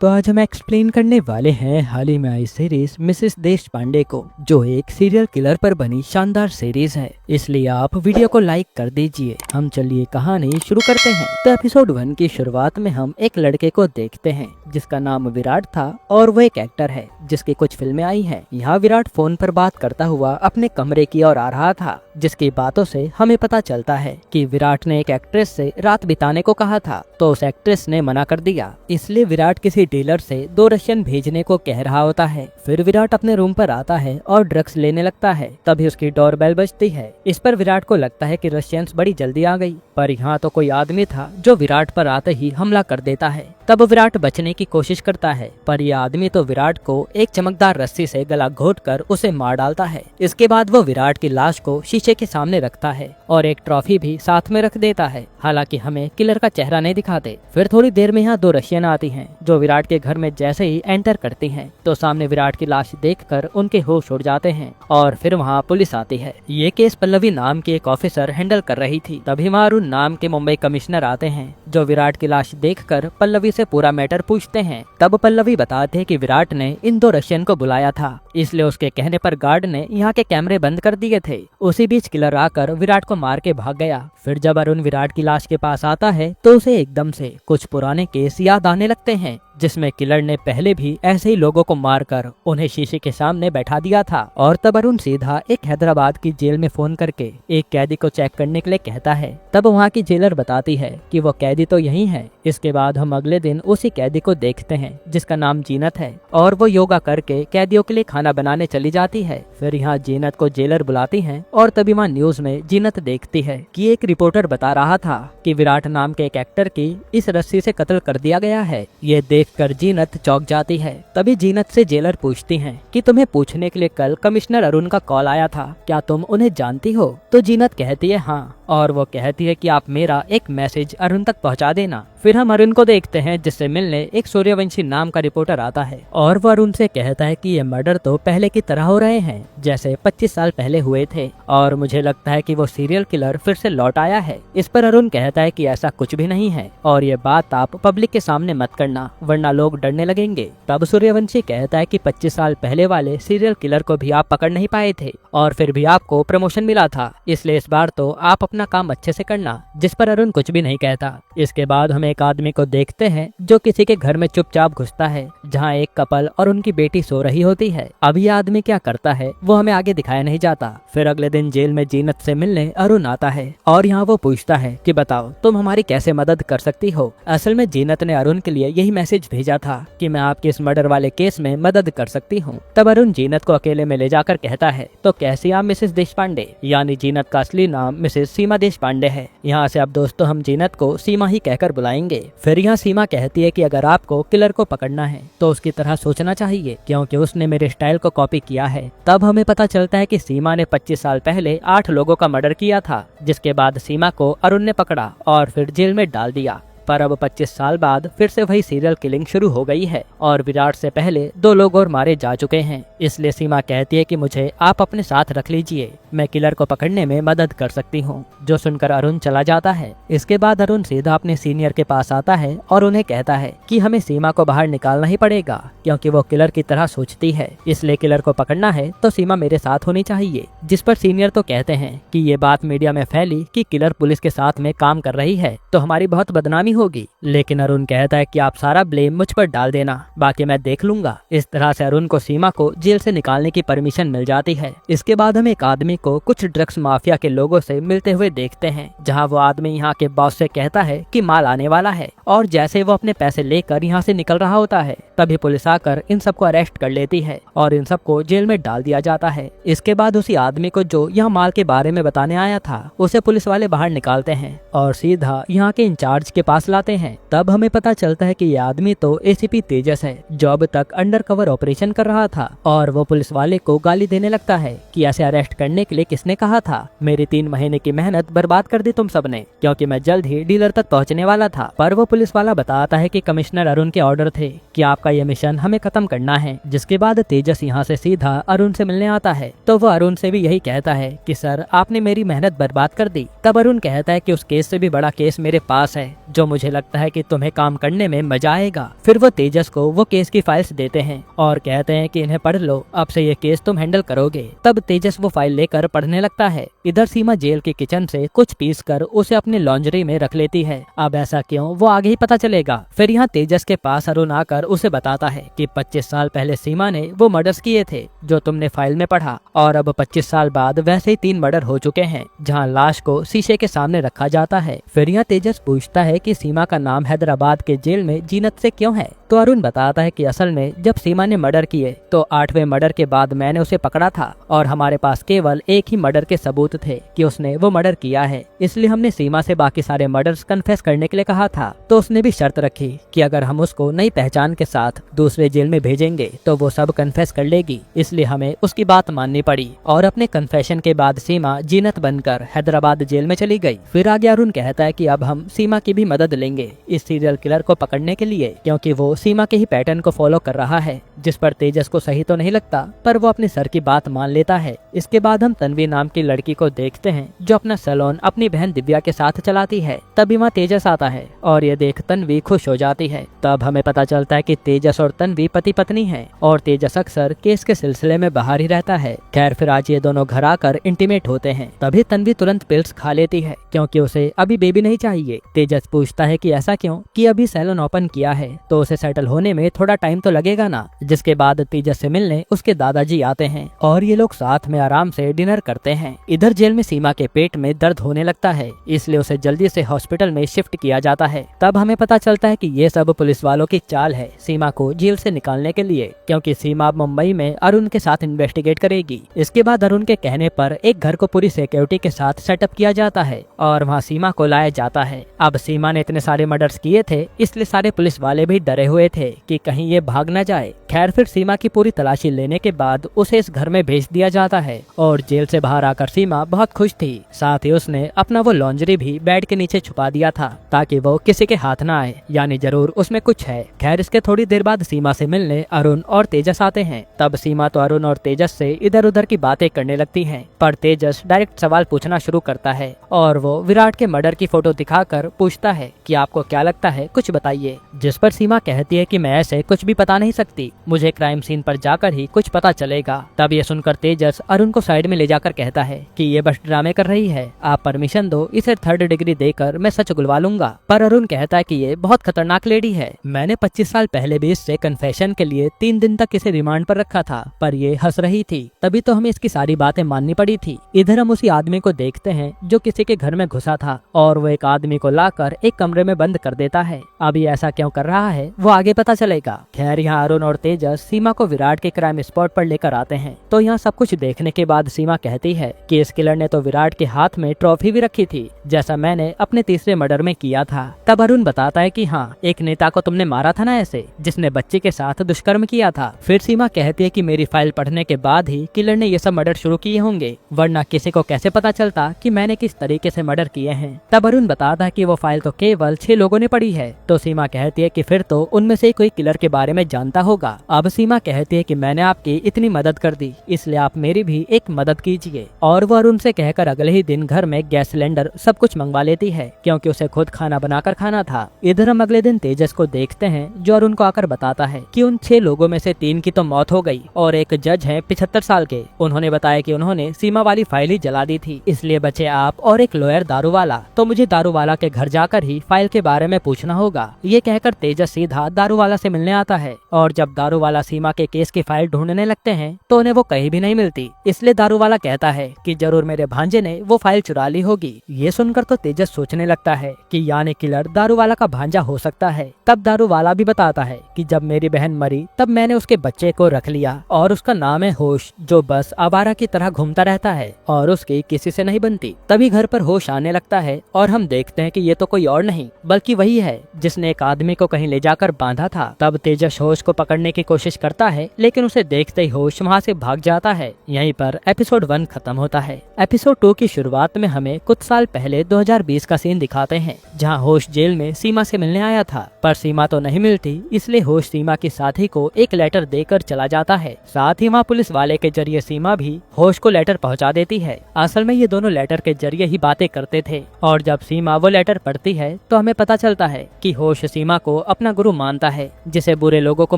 तो आज हम एक्सप्लेन करने वाले हैं हाल ही में आई सीरीज मिसेस देशपांडे को, जो एक सीरियल किलर पर बनी शानदार सीरीज है। इसलिए आप वीडियो को लाइक कर दीजिए। हम चलिए कहानी शुरू करते हैं। तो एपिसोड 1 की शुरुआत में हम एक लड़के को देखते हैं जिसका नाम विराट था और वो एक एक्टर है जिसकी कुछ फिल्में आई हैं। यहाँ विराट फोन पर बात करता हुआ अपने कमरे की ओर आ रहा था, जिसकी बातों से हमें पता चलता है कि विराट ने एक एक्ट्रेस से रात बिताने को कहा था, तो उस एक्ट्रेस ने मना कर दिया। इसलिए विराट किसी डीलर से 2 रशियन भेजने को कह रहा होता है। फिर विराट अपने रूम पर आता है और ड्रग्स लेने लगता है। तभी उसकी डोरबेल बजती है। इस पर विराट को लगता है कि रशियंस बड़ी जल्दी आ गई, पर यहाँ तो कोई आदमी था जो विराट पर आते ही हमला कर देता है। तब विराट बचने की कोशिश करता है, पर यह आदमी तो विराट को एक चमकदार रस्सी से गला घोंटकर उसे मार डालता है। इसके बाद वो विराट की लाश को शीशे के सामने रखता है और एक ट्रॉफी भी साथ में रख देता है। हालांकि हमें किलर का चेहरा नहीं दिखाते। फिर थोड़ी देर में यहाँ 2 रशियन आती हैं, जो विराट के घर में जैसे ही एंटर करती हैं, तो सामने विराट की लाश देखकर उनके होश उड़ जाते हैं। और फिर वहाँ पुलिस आती है। ये केस पल्लवी नाम की एक ऑफिसर हैंडल कर रही थी। तभी वहाँ अरुण नाम के मुंबई कमिश्नर आते हैं, जो विराट की लाश देखकर पल्लवी से पूरा मैटर पूछते हैं। तब पल्लवी बताते हैं कि विराट ने इन 2 रशियन को बुलाया था, इसलिए उसके कहने पर गार्ड ने यहाँ के कैमरे बंद कर दिए थे। उसी बीच किलर आकर विराट को मार के भाग गया। फिर जब अरुण विराट की लाश के पास आता है, तो उसे एकदम से कुछ पुराने केस याद आने लगते हैं, जिसमें किलर ने पहले भी ऐसे ही लोगों को मारकर उन्हें शीशे के सामने बैठा दिया था। और तब अरुण सीधा एक हैदराबाद की जेल में फोन करके एक कैदी को चेक करने के लिए कहता है। तब वहाँ की जेलर बताती है कि वो कैदी तो यही है। इसके बाद हम अगले दिन उसी कैदी को देखते हैं जिसका नाम जीनत है, और वो योगा करके कैदियों के लिए खाना बनाने चली जाती है। फिर यहाँ जीनत को जेलर बुलाती है, और तभी वहाँ न्यूज में जीनत देखती है कि एक रिपोर्टर बता रहा था कि विराट नाम के एक एक्टर की इस रस्सी से कत्ल कर दिया गया है। ये देखकर जीनत चौंक जाती है। तभी जीनत से जेलर पूछती हैं कि तुम्हें पूछने के लिए कल कमिश्नर अरुण का कॉल आया था, क्या तुम उन्हें जानती हो? तो जीनत कहती है हाँ, और वो कहती है कि आप मेरा एक मैसेज अरुण तक पहुंचा देना। फिर हम अरुण को देखते हैं, जिससे मिलने एक सूर्यवंशी नाम का रिपोर्टर आता है, और वो अरुण से कहता है कि ये मर्डर तो पहले की तरह हो रहे हैं जैसे 25 साल पहले हुए थे, और मुझे लगता है कि वो सीरियल किलर फिर से लौट आया है। इस पर अरुण कहता है कि ऐसा कुछ भी नहीं है, और ये बात आप पब्लिक के सामने मत करना, वरना लोग डरने लगेंगे। तब सूर्यवंशी कहता है कि 25 साल पहले वाले सीरियल किलर को भी आप पकड़ नहीं पाए थे, और फिर भी आपको प्रमोशन मिला था, इसलिए इस बार तो आप अपना काम अच्छे से करना। जिस पर अरुण कुछ भी नहीं कहता। इसके बाद हम एक आदमी को देखते हैं जो किसी के घर में चुपचाप घुसता है, जहाँ एक कपल और उनकी बेटी सो रही होती है। अब ये आदमी क्या करता है वो हमें आगे दिखाया नहीं जाता। फिर अगले दिन जेल में जीनत से मिलने अरुण आता है, और यहाँ वो पूछता है कि बताओ तुम हमारी कैसे मदद कर सकती हो। असल में जीनत ने अरुण के लिए यही मैसेज भेजा था कि मैं आपके इस मर्डर वाले केस में मदद कर सकती हूँ। तब अरुण जीनत को अकेले में ले जाकर कहता है, तो कैसी आप मिसेस देशपांडे? यानी जीनत का असली नाम मिसेस सीमा देशपांडे है। यहाँ से अब दोस्तों हम जीनत को सीमा ही कहकर बुलाएंगे। फिर यहाँ सीमा कहती है कि अगर आपको किलर को पकड़ना है तो उसकी तरह सोचना चाहिए, क्योंकि उसने मेरे स्टाइल को कॉपी किया है। तब हमें पता चलता है कि सीमा ने 25 साल पहले 8 लोगों का मर्डर किया था, जिसके बाद सीमा को अरुण ने पकड़ा और फिर जेल में डाल दिया। पर अब 25 साल बाद फिर से वही सीरियल किलिंग शुरू हो गई है, और विराट से पहले 2 लोग और मारे जा चुके हैं। इसलिए सीमा कहती है कि मुझे आप अपने साथ रख लीजिए, मैं किलर को पकड़ने में मदद कर सकती हूँ। जो सुनकर अरुण चला जाता है। इसके बाद अरुण सीधा अपने सीनियर के पास आता है और उन्हें कहता है कि हमें सीमा को बाहर निकालना ही पड़ेगा, क्योंकि वो किलर की तरह सोचती है। इसलिए किलर को पकड़ना है तो सीमा मेरे साथ होनी चाहिए। जिस पर सीनियर तो कहते हैं कि ये बात मीडिया में फैली कि किलर पुलिस के साथ में काम कर रही है, तो हमारी बहुत बदनामी होगी। लेकिन अरुण कहता है कि आप सारा ब्लेम मुझ पर डाल देना, बाकी मैं देख लूंगा। इस तरह से अरुण को सीमा को जेल से निकालने की परमिशन मिल जाती है। इसके बाद हम एक आदमी को कुछ ड्रग्स माफिया के लोगों से मिलते हुए देखते हैं, जहां वो आदमी यहाँ के बॉस से कहता है कि माल आने वाला है, और जैसे वो अपने पैसे लेकर यहाँ से निकल रहा होता है, तभी पुलिस आकर इन सबको अरेस्ट कर लेती है और इन सबको जेल में डाल दिया जाता है। इसके बाद उसी आदमी को जो यहाँ माल के बारे में बताने आया था, उसे पुलिस वाले बाहर निकालते हैं और सीधा यहाँ के इंचार्ज के पास लाते हैं। तब हमें पता चलता है कि ये आदमी तो एसीपी तेजस है, जो अब तक अंडर कवर ऑपरेशन कर रहा था, और वो पुलिस वाले को गाली देने लगता है कि ऐसे अरेस्ट करने के लिए किसने कहा था? मेरी 3 महीने की मेहनत बर्बाद कर दी तुम सबने, क्योंकि मैं जल्द ही डीलर तक पहुंचने वाला था। पर वो पुलिस वाला बताता है कि कमिश्नर अरुण के ऑर्डर थे कि आपका ये मिशन हमें खत्म करना है। जिसके बाद तेजस यहाँ से सीधा अरुण से मिलने आता है, तो वो अरुण से भी यही कहता है कि सर आपने मेरी मेहनत बर्बाद कर दी। तब अरुण कहता है कि उस केस से भी बड़ा केस मेरे पास है, जो मुझे लगता है कि तुम्हें काम करने में मजा आएगा। फिर वो तेजस को वो केस की फाइल्स देते हैं और कहते हैं कि इन्हें पढ़ लो, अब से ये केस तुम हैंडल करोगे। तब तेजस वो फाइल लेकर पढ़ने लगता है। इधर सीमा जेल के किचन से कुछ पीस कर उसे अपनी लॉन्ड्री में रख लेती है। अब ऐसा क्यों, वो आगे ही पता चलेगा। फिर यहाँ तेजस के पास अरुण आकर उसे बताता है कि 25 साल पहले सीमा ने वो मर्डर्स किए थे जो तुमने फाइल में पढ़ा, और अब 25 साल बाद वैसे ही 3 मर्डर हो चुके हैं जहाँ लाश को शीशे के सामने रखा जाता है। फिर यहाँ तेजस पूछता है कि सीमा का नाम हैदराबाद के जेल में जीनत से क्यों है। तो अरुण बताता है कि असल में जब सीमा ने मर्डर किए तो 8वें मर्डर के बाद मैंने उसे पकड़ा था और हमारे पास केवल एक ही मर्डर के सबूत थे कि उसने वो मर्डर किया है, इसलिए हमने सीमा से बाकी सारे मर्डर्स कन्फेस करने के लिए कहा था। तो उसने भी शर्त रखी कि अगर हम उसको नई पहचान के साथ दूसरे जेल में भेजेंगे तो वो सब कन्फेस कर लेगी, इसलिए हमें उसकी बात माननी पड़ी। और अपने कन्फेशन के बाद सीमा जीनत बनकर हैदराबाद जेल में चली गई। फिर आगे अरुण कहता है कि अब हम सीमा की भी मदद लेंगे इस सीरियल किलर को पकड़ने के लिए, क्योंकि वो सीमा के ही पैटर्न को फॉलो कर रहा है, जिस पर तेजस को सही तो नहीं लगता, पर वो अपने सर की बात मान लेता है। इसके बाद हम तन्वी नाम की लड़की को देखते हैं जो अपना सैलून अपनी बहन दिव्या के साथ चलाती है। तभी वहाँ तेजस आता है और ये देख तन्वी खुश हो जाती है। तब हमें पता चलता है कि तेजस और तन्वी पति पत्नी हैं और तेजस अक्सर केस के सिलसिले में बाहर ही रहता है। खैर फिर आज ये दोनों घर आकर इंटीमेट होते हैं। तभी तन्वी तुरंत पिल्स खा लेती है क्योंकि उसे अभी बेबी नहीं चाहिए। तेजस पूछता है कि ऐसा क्यों, कि अभी सैलून ओपन किया है तो उसे सेटल होने में थोड़ा टाइम तो लगेगा ना। जिसके बाद तेजस से मिलने उसके दादाजी आते हैं और ये लोग साथ में आराम से डिनर करते हैं। इधर जेल में सीमा के पेट में दर्द होने लगता है, इसलिए उसे जल्दी से हॉस्पिटल में शिफ्ट किया जाता है। तब हमें पता चलता है कि ये सब पुलिस वालों की चाल है सीमा को जेल से निकालने के लिए, क्योंकि सीमा मुंबई में अरुण के साथ इन्वेस्टिगेट करेगी। इसके बाद अरुण के कहने पर एक घर को पूरी सिक्योरिटी के साथ सेटअप किया जाता है और वहाँ सीमा को लाया जाता है। अब सीमा ने इतने सारे मर्डर्स किए थे, इसलिए सारे पुलिस वाले भी डरे हुए थे कि कहीं ये भाग न जाए। खैर फिर सीमा की पूरी तलाशी लेने के बाद उसे इस घर में भेज दिया जाता है और जेल से बाहर आकर सीमा बहुत खुश थी। साथ ही उसने अपना वो लॉन्ड्री भी बेड के नीचे छुपा दिया था ताकि वो किसी के हाथ ना आए, यानी जरूर उसमें कुछ है। खैर इसके थोड़ी देर बाद सीमा से मिलने अरुण और तेजस आते हैं। तब सीमा तो अरुण और तेजस से इधर उधर की बातें करने लगती है, पर तेजस डायरेक्ट सवाल पूछना शुरू करता है और वो विराट के मर्डर की फोटो दिखाकर पूछता है कि आपको क्या लगता है, कुछ बताइए। जिस पर सीमा कहती है कि मैं ऐसे कुछ भी बता नहीं सकती, मुझे क्राइम सीन पर जाकर ही कुछ पता चलेगा। तब ये सुनकर तेजस अरुण को साइड में ले जाकर कहता है कि ये बस ड्रामे कर रही है, आप परमिशन दो, इसे 3rd डिग्री देकर मैं सच गुलवा लूंगा। पर अरुण कहता है कि ये बहुत खतरनाक लेडी है, मैंने 25 साल पहले भी इससे कन्फेशन के लिए 3 दिन तक इसे रिमांड पर रखा था, पर ये हंस रही थी, तभी तो हमें इसकी सारी बातें माननी पड़ी थी। इधर हम उसी आदमी को देखते हैं जो किसी के घर में घुसा था और वो एक आदमी को लाकर एक कमरे में बंद कर देता है। अब ये ऐसा क्यों कर रहा है वो आगे पता चलेगा। खैर यहाँ अरुण और तेजस सीमा को विराट के क्राइम स्पॉट पर लेकर आते हैं। तो यहाँ सब कुछ देखने के बाद सीमा कहती है कि इस किलर ने तो विराट के हाथ में ट्रॉफी भी रखी थी, जैसा मैंने अपने तीसरे मर्डर में किया था। तब अरुण बताता है कि हाँ, एक नेता को तुमने मारा था ना ऐसे, जिसने बच्ची के साथ दुष्कर्म किया था। फिर सीमा कहती है कि मेरी फाइल पढ़ने के बाद ही किलर ने ये सब मर्डर शुरू किए होंगे, वरना किसी को कैसे पता चलता कि मैंने किस तरीके से मर्डर किए हैं। तब अरुण बताता है कि वो फाइल तो केवल 6 लोगों ने पढ़ी है। तो सीमा कहती है कि फिर तो उनमें से कोई किलर के बारे में जानता होगा। अब सीमा कहती है कि मैंने आपकी इतनी मदद कर दी, इसलिए आप मेरी भी एक मदद कीजिए। और वो अरुण से कहकर अगले ही दिन घर में गैस सिलेंडर सब कुछ मंगवा लेती है, क्योंकि उसे खुद खाना बनाकर खाना था। इधर हम अगले दिन तेजस को देखते हैं जो अरुण को आकर बताता है कि उन 6 लोगों में से 3 की तो मौत हो गई और एक जज है 75 साल के, उन्होंने बताया कि उन्होंने सीमा वाली फाइल ही जला दी थी, इसलिए बचे आप और एक लॉयर दारू वाला। तो मुझे दारू वाला के घर जाकर ही फाइल के बारे में पूछना होगा। ये कहकर तेजस सीधा दारू वाला से मिलने आता है और जब दारू वाला सीमा के केस की फाइल ढूंढने लगते हैं तो उन्हें वो कहीं भी नहीं मिलती, इसलिए दारू वाला कहता है कि जरूर मेरे भांजे ने वो फाइल चुरा ली होगी। ये सुनकर तो तेजस सोचने लगता है कि यानी किलर दारू वाला का भांजा हो सकता है। तब दारू वाला भी बताता है कि जब मेरी बहन मरी तब मैंने उसके बच्चे को रख लिया और उसका नाम है होश, जो बस आवारा की तरह घूमता रहता है और उसकी किसी से नहीं बनती। तभी घर पर होश आने लगता है और हम देखते हैं कि ये तो कोई और नहीं बल्कि वही है जिसने एक आदमी को कहीं ले जाकर बांधा था। तब तेजस होश को पकड़ने की कोशिश करता है, लेकिन उसे देखते ही होश वहाँ से भाग जाता है। यहीं पर एपिसोड 1 खत्म होता है। एपिसोड 2 की शुरुआत में हमें कुछ साल पहले 2020 का सीन दिखाते हैं, जहाँ होश जेल में सीमा से मिलने आया था, पर सीमा तो नहीं मिलती। इसलिए होश सीमा के साथी को एक लेटर देकर चला जाता है। साथ ही वहाँ पुलिस वाले के जरिए सीमा भी होश को लेटर पहुँचा देती है। असल में ये दोनों लेटर के जरिए ही बातें करते थे, और जब सीमा वो लेटर पढ़ती है तो हमें पता चलता है कि होश सीमा को अपना गुरु मानता है, जिसे बुरे लोगों को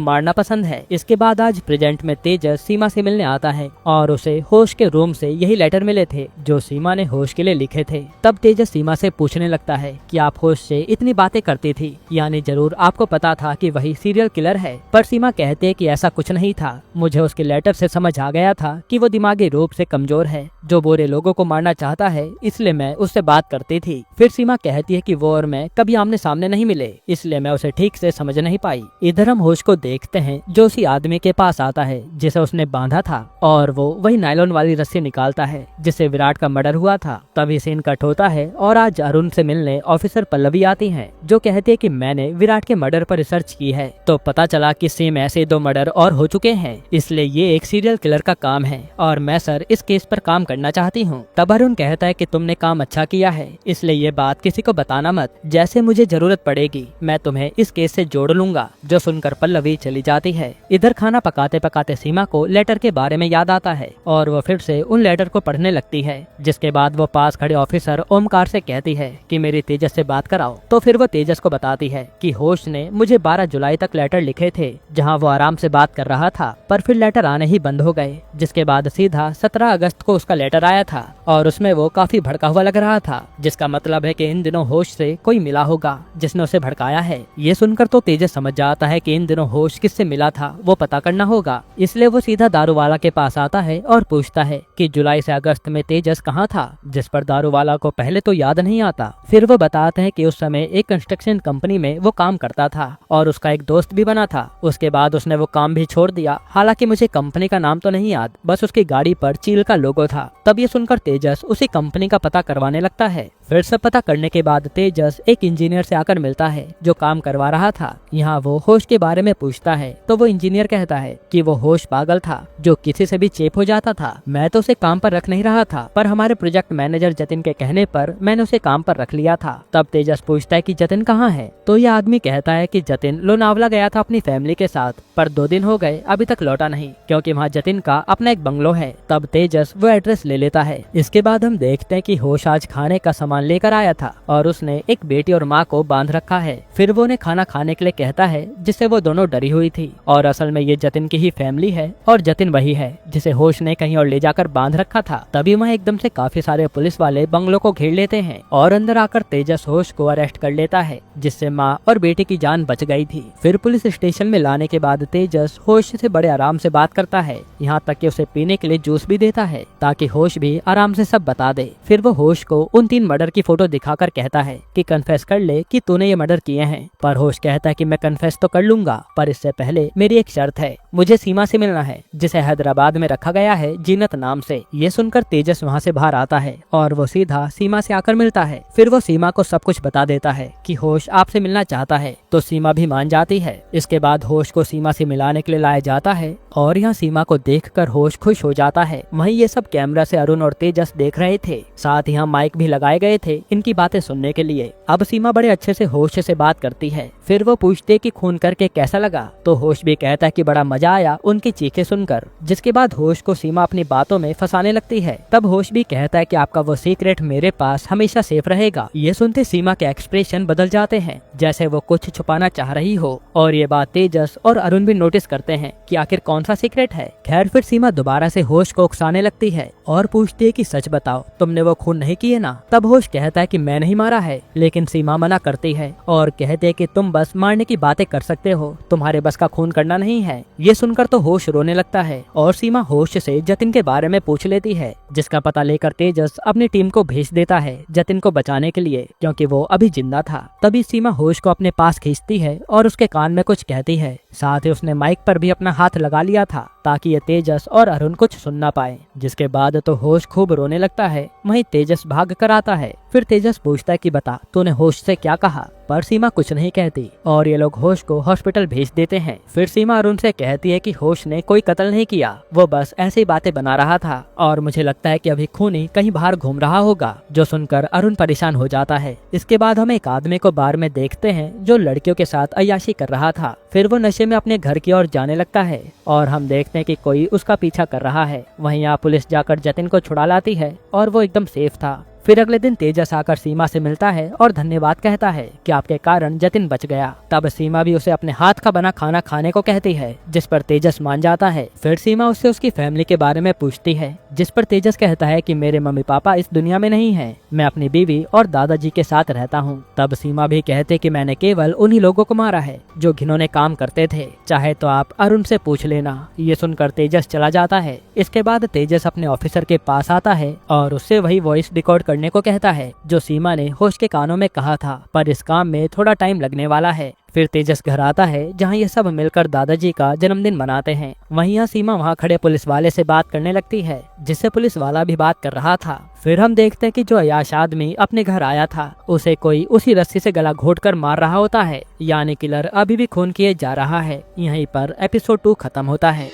मारना पसंद है। इसके बाद आज प्रेजेंट में तेजस सीमा से मिलने आता है और उसे होश के रूम से यही लेटर मिले थे जो सीमा ने होश के लिए लिखे थे। तब तेजस सीमा से पूछने लगता है कि आप होश से इतनी बातें करती थी, यानी जरूर आपको पता था कि वही सीरियल किलर है। पर सीमा कहते कि ऐसा कुछ नहीं था, मुझे उसके लेटर से समझ आ गया था कि वो दिमागी रूप से कमजोर है, जो बुरे लोगों को मारना चाहता है, इसलिए मैं उससे बात करती थी। फिर सीमा कहती है कि वो और मैं कभी आमने सामने नहीं मिले, इसलिए मैं उसे ठीक से समझ नहीं पाई। इधर हम होश को देखते हैं जो उसी आदमी के पास आता है जिसे उसने बांधा था, और वो वही नायलॉन वाली रस्सी निकालता है जिससे विराट का मर्डर हुआ था। तभी सीन कट होता है और आज अरुण से मिलने ऑफिसर पल्लवी आती है, जो कहती है कि मैंने विराट के मर्डर पर रिसर्च की है, तो पता चला कि सेम ऐसे 2 मर्डर और हो चुके हैं, इसलिए ये एक सीरियल किलर का काम है और मैं सर इस केस पर काम करना चाहती हूँ। तब अरुण कहता है कि तुमने काम अच्छा किया है, इसलिए ये बात किसी को बताना मत, जैसे मुझे जरूरत पड़ेगी मैं तुम्हें इस केस से जोड़ लूंगा। जो सुनकर पल्लवी चली जाती है। इधर खाना पकाते पकाते सीमा को लेटर के बारे में याद आता है और वो फिर से उन लेटर को पढ़ने लगती है, जिसके बाद वो पास खड़े ऑफिसर ओमकार से कहती है कि मेरी तेजस से बात कराओ। तो फिर वो तेजस को बताती है कि होश ने मुझे 12 जुलाई तक लेटर लिखे थे, जहाँ वो आराम से बात कर रहा था, पर फिर लेटर आने ही बंद हो गए। जिसके बाद सीधा 17 अगस्त को उसका लेटर आया था और उसमें वो काफी भड़का हुआ लग रहा था, जिसका मतलब है कि इन दिनों होश से कोई मिला होगा जिसने उसे भड़काया है। ये सुनकर तो तेजस समझ जाता है कि इन दिनों होश किससे मिला था वो पता करना होगा, इसलिए वो सीधा दारू वाला के पास आता है और पूछता है कि जुलाई से अगस्त में तेजस कहाँ था, जिस पर दारू वाला को पहले तो याद नहीं आता। फिर वो बताते हैं कि उस समय एक कंस्ट्रक्शन कंपनी में वो काम करता था और उसका एक दोस्त भी बना था। उसके बाद उसने वो काम भी छोड़ दिया, हालांकि मुझे कंपनी का नाम तो नहीं याद, बस उसकी गाड़ी पर चील का लोगो था। तब ये सुनकर तेजस उसी कंपनी का पता करवाने लगता है। फिर सब पता करने के बाद तेजस एक इंजीनियर से आकर मिलता है जो काम करवा रहा था। यहाँ वो होश के बारे में पूछता है तो वो इंजीनियर कहता है कि वो होश पागल था जो किसी से भी चेप हो जाता था। मैं तो उसे काम पर रख नहीं रहा था, पर हमारे प्रोजेक्ट मैनेजर जतिन के कहने पर मैंने उसे काम पर रख लिया था। तब तेजस पूछता है कि जतिन कहाँ है, तो यह आदमी कहता है कि जतिन लोनावला गया था अपनी फैमिली के साथ, पर 2 दिन हो गए अभी तक लौटा नहीं, क्योंकि वहाँ जतिन का अपना एक बंगलो है। तब तेजस वो एड्रेस ले लेता है। इसके बाद हम देखते हैं कि होश आज खाने का सामान लेकर आया था और उसने एक बेटी और माँ को बांध रखा है। फिर वो उन्हें खाना खाने के लिए कहता है, जिससे वो दोनों डरी हुई थी, और असल में ये जतिन की ही फैमिली है और जतिन वही है जिसे होश ने कहीं और ले जाकर बांध रखा था। तभी वहाँ एकदम से काफी सारे पुलिस वाले बंगलों को घेर लेते हैं और अंदर आकर तेजस होश को अरेस्ट कर लेता है, जिससे माँ और बेटे की जान बच गई थी। फिर पुलिस स्टेशन में लाने के बाद तेजस होश से बड़े आराम से बात करता है, यहाँ तक कि उसे पीने के लिए जूस भी देता है ताकि होश भी आराम से सब बता दे। फिर वो होश को उन 3 मर्डर की फोटो दिखाकर कहता है कि कन्फेस कर ले कि तूने ये मर्डर किए हैं। पर होश कहता है कि मैं कन्फेस तो कर लूंगा, पर इससे पहले मेरी एक शर्त है, मुझे सीमा से मिलना है जिसे हैदराबाद में रखा गया है जीनत नाम से। ये सुनकर तेजस वहाँ से बाहर आता है और वो सीधा सीमा से आकर मिलता है। फिर वो सीमा को सब कुछ बता देता है कि होश आपसे मिलना चाहता है, तो सीमा भी मान जाती है। इसके बाद होश को सीमा से मिलाने के लिए लाया जाता है और यहाँ सीमा को देखकर होश खुश हो जाता है। वहीं ये सब कैमरा से अरुण और तेजस देख रहे थे, साथ ही यहाँ माइक भी लगाए गए थे इनकी बातें सुनने के लिए। अब सीमा बड़े अच्छे से होश से बात करती है। फिर वो पूछते कि खून करके कैसा लगा, तो होश भी कहता है कि बड़ा मजा आया उनकी चीखें सुनकर। जिसके बाद होश को सीमा अपनी बातों में फंसाने लगती है। तब होश भी कहता है कि आपका वो सीक्रेट मेरे पास हमेशा सेफ रहेगा। ये सुनते सीमा के एक्सप्रेशन बदल जाते हैं, जैसे वो कुछ छुपाना चाह रही हो, और ये बात तेजस और अरुण भी नोटिस करते हैं कि आखिर कौन सा सीक्रेट है। खैर फिर सीमा दोबारा से होश को उकसाने लगती है और पूछती है कि सच बताओ, तुमने वो खून नहीं किए ना। तब होश कहता है कि मैं नहीं मारा है, लेकिन सीमा मना करती है और कहते है कि तुम बस मारने की बातें कर सकते हो, तुम्हारे बस का खून करना नहीं है। ये सुनकर तो होश रोने लगता है और सीमा होश से जतिन के बारे में पूछ लेती है, जिसका पता लेकर तेजस अपनी टीम को भेज देता है जतिन को बचाने के लिए, क्योंकि वो अभी जिंदा था। तभी सीमा होश को अपने पास खींचती है और उसके कान में कुछ कहती है। साथ ही उसने माइक पर भी अपना हाथ लगा लिया था ताकि ये तेजस और अरुण कुछ सुन ना पाए। जिसके बाद तो होश खूब रोने लगता है। वहीं तेजस भाग कर आता है। फिर तेजस पूछता है कि बता, तूने होश से क्या कहा। पर सीमा कुछ नहीं कहती और ये लोग होश को हॉस्पिटल भेज देते हैं। फिर सीमा अरुण से कहती है कि होश ने कोई कत्ल नहीं किया, वो बस ऐसी बातें बना रहा था और मुझे लगता है कि अभी खूनी कहीं बाहर घूम रहा होगा। जो सुनकर अरुण परेशान हो जाता है। इसके बाद हम एक आदमी को बार में देखते हैं जो लड़कियों के साथ अय्याशी कर रहा था। फिर वो नशे में अपने घर की ओर जाने लगता है और हम देखते हैं कि कोई उसका पीछा कर रहा है। वहीं यहाँ पुलिस जाकर जतिन को छुड़ा लाती है और वो एकदम सेफ था। फिर अगले दिन तेजस आकर सीमा से मिलता है और धन्यवाद कहता है कि आपके कारण जतिन बच गया। तब सीमा भी उसे अपने हाथ का बना खाना खाने को कहती है, जिस पर तेजस मान जाता है। फिर सीमा उससे उसकी फैमिली के बारे में पूछती है, जिस पर तेजस कहता है कि मेरे मम्मी पापा इस दुनिया में नहीं है, मैं अपनी बीवी और दादाजी के साथ रहता हूँ। तब सीमा भी कहते कि मैंने केवल उन्हीं लोगों को मारा है जो घिनौने काम करते थे, चाहे तो आप अरुण से पूछ लेना। ये सुनकर तेजस चला जाता है। इसके बाद तेजस अपने ऑफिसर के पास आता है और उससे वही वॉइस रिकॉर्ड करने को कहता है जो सीमा ने होश के कानों में कहा था, पर इस काम में थोड़ा टाइम लगने वाला है। फिर तेजस घर आता है जहां ये सब मिलकर दादाजी का जन्मदिन मनाते हैं। वहीं यहाँ सीमा वहां खड़े पुलिस वाले से बात करने लगती है, जिससे पुलिस वाला भी बात कर रहा था। फिर हम देखते हैं कि जो अय्याश आदमी अपने घर आया था उसे कोई उसी रस्सी से गला घोंटकर मार रहा होता है, यानी किलर अभी भी खून किए जा रहा है। यहीं पर एपिसोड 2 खत्म होता है।